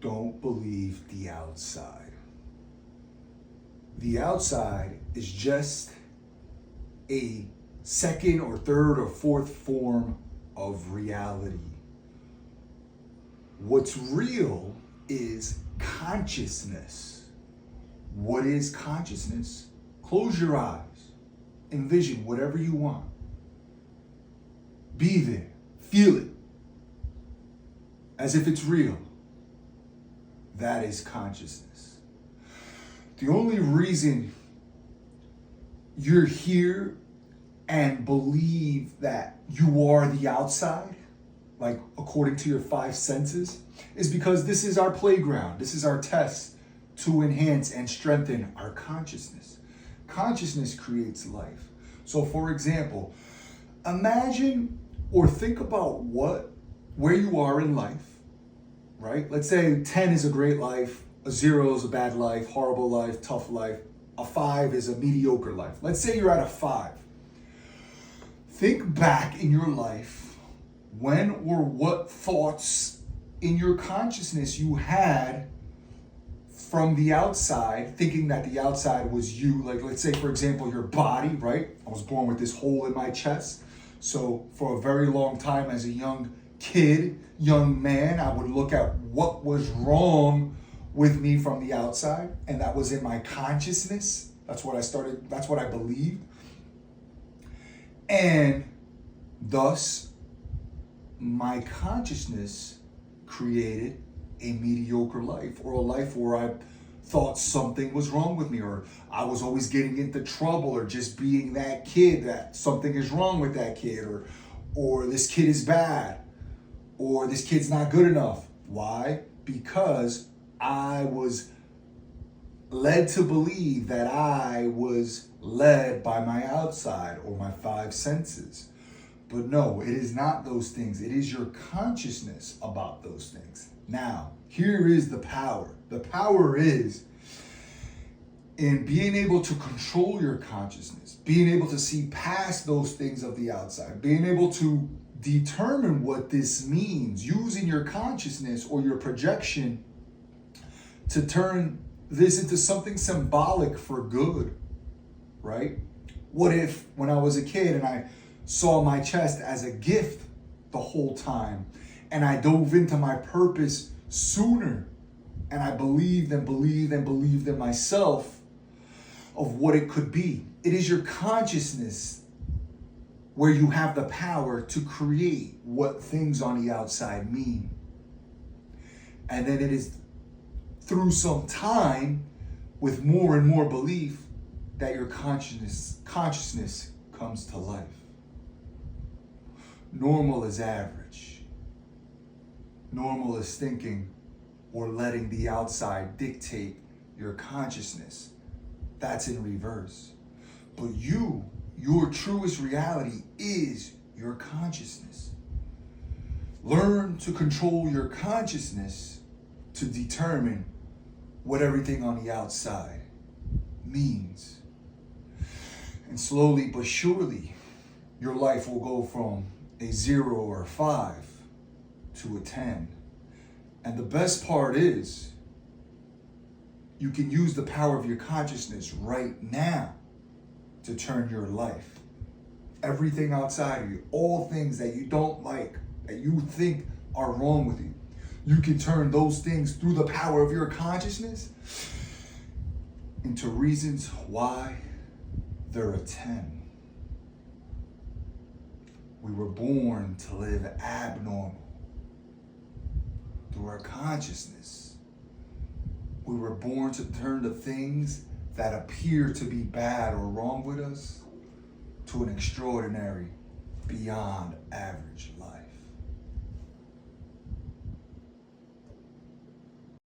don't believe the outside. The outside is just a second or third or fourth form of reality. What's real is consciousness. What is consciousness? Close your eyes. Envision whatever you want. Be there. Feel it. As if it's real. That is consciousness. The only reason you're here and believe that you are the outside, like according to your five senses, is because this is our playground. This is our test to enhance and strengthen our consciousness. Consciousness creates life. So for example, imagine or think about where you are in life, right? Let's say 10 is a great life, a 0 is a bad life, horrible life, tough life, a 5 is a mediocre life. Let's say you're at a 5. Think back in your life when or what thoughts in your consciousness you had from the outside, thinking that the outside was you. Like, let's say, for example, your body, right? I was born with this hole in my chest. So for a very long time as a young kid, young man, I would look at what was wrong with me from the outside, and that was in my consciousness. That's what I believed. And thus, my consciousness created a mediocre life, or a life where I thought something was wrong with me, or I was always getting into trouble, or just being that kid that something is wrong with that kid, or this kid is bad, or this kid's not good enough. Why? Because I was led to believe that I was led by my outside or my five senses. But no, it is not those things. It is your consciousness about those things. Now, here is the power. The power is in being able to control your consciousness, being able to see past those things of the outside, being able to determine what this means, using your consciousness or your projection to turn this into something symbolic for good, right? What if when I was a kid and I saw my chest as a gift the whole time, and I dove into my purpose sooner, and I believed in myself of what it could be? It is your consciousness where you have the power to create what things on the outside mean. And then it is through some time with more and more belief that your consciousness comes to life. Normal is average. Normal is thinking or letting the outside dictate your consciousness. That's in reverse. But your truest reality is your consciousness. Learn to control your consciousness to determine what everything on the outside means. And slowly but surely, your life will go from a 0 or a 5 to a 10. And the best part is, you can use the power of your consciousness right now to turn your life. Everything outside of you, all things that you don't like, that you think are wrong with you, you can turn those things through the power of your consciousness into reasons why they're a 10. We were born to live abnormal through our consciousness. We were born to turn the things that appear to be bad or wrong with us to an extraordinary, beyond average life.